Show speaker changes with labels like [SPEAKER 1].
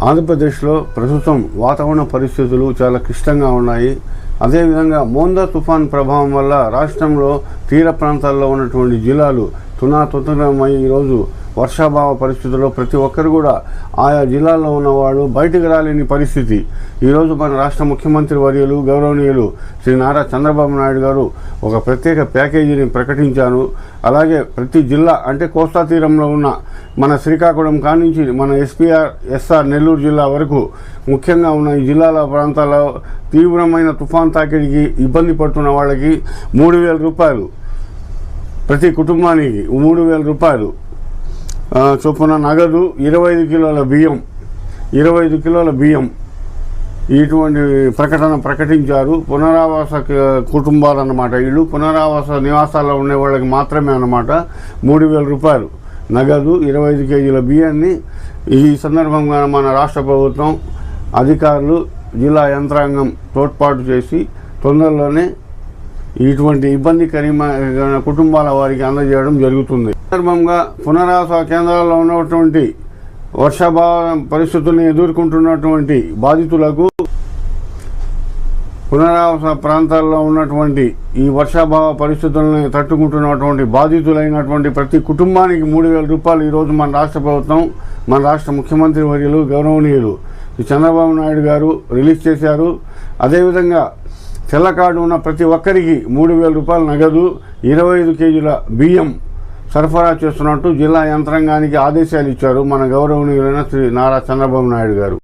[SPEAKER 1] ఆంధ్రప్రదేశ్లో ప్రస్తుతం వాతావరణ పరిస్థితులు చాలా క్లిష్టంగా ఉన్నాయి. అదేవిధంగా మోందా తుఫాన్ ప్రభావం వల్ల రాష్ట్రంలో తీర ప్రాంతాల్లో ఉన్నటువంటి జిల్లాలు తునాతునమై ఈరోజు వర్షాభావ పరిస్థితుల్లో ప్రతి ఒక్కరు కూడా ఆయా జిల్లాల్లో ఉన్నవాడు బయటకు రాలేని పరిస్థితి. ఈరోజు మన రాష్ట్ర ముఖ్యమంత్రి వర్యులు గౌరవనీయులు శ్రీ నారా చంద్రబాబు నాయుడు గారు ఒక ప్రత్యేక ప్యాకేజీని ప్రకటించారు. అలాగే ప్రతి జిల్లా అంటే కోస్తా తీరంలో ఉన్న మన శ్రీకాకుళం కానించి మన ఎస్ఆర్ నెల్లూరు జిల్లా వరకు ముఖ్యంగా ఉన్న ఈ జిల్లాల ప్రాంతాల్లో తీవ్రమైన తుఫాన్ తాకిడికి ఇబ్బంది పడుతున్న వాళ్ళకి 3,000 రూపాయలు ప్రతి కుటుంబానికి 3,000 రూపాయలు చొప్పున నగదు, 25 కిలోల బియ్యం ఇటువంటి ప్రకటన ప్రకటించారు. పునరావాస కుటుంబాలు అన్నమాట. వీళ్ళు పునరావాస నివాసాల్లో ఉండే వాళ్ళకి మాత్రమే అన్నమాట 3,000 రూపాయలు నగదు, 25 కేజీల బియ్యాన్ని ఈ సందర్భంగా మన రాష్ట్ర ప్రభుత్వం అధికారులు జిల్లా యంత్రాంగం తోడ్పాటు చేసి తొందరలోనే ఇటువంటి ఇబ్బందికరమైన కుటుంబాల వారికి అందజేయడం జరుగుతుంది. సందర్భంగా పునరావాస కేంద్రాల్లో ఉన్నటువంటి వర్షాభావ పరిస్థితులను ఎదుర్కొంటున్నటువంటి బాధితులకు, పునరావాస ప్రాంతాల్లో ఉన్నటువంటి ఈ వర్షాభావ పరిస్థితులను తట్టుకుంటున్నటువంటి బాధితులైనటువంటి ప్రతి కుటుంబానికి 3,000 రూపాయలు ఈరోజు మన రాష్ట్ర ప్రభుత్వం, మన రాష్ట్ర ముఖ్యమంత్రి వర్యులు గౌరవనీయులు చంద్రబాబు నాయుడు గారు రిలీజ్ చేశారు. అదేవిధంగా తెల్ల కార్డు ఉన్న ప్రతి ఒక్కరికి 3,000 రూపాయల నగదు, 25 కేజీల బియ్యం సరఫరా చేస్తున్నట్టు జిల్లా యంత్రాంగానికి ఆదేశాలు ఇచ్చారు మన గౌరవనీయులైన శ్రీ నారా చంద్రబాబు నాయుడు గారు.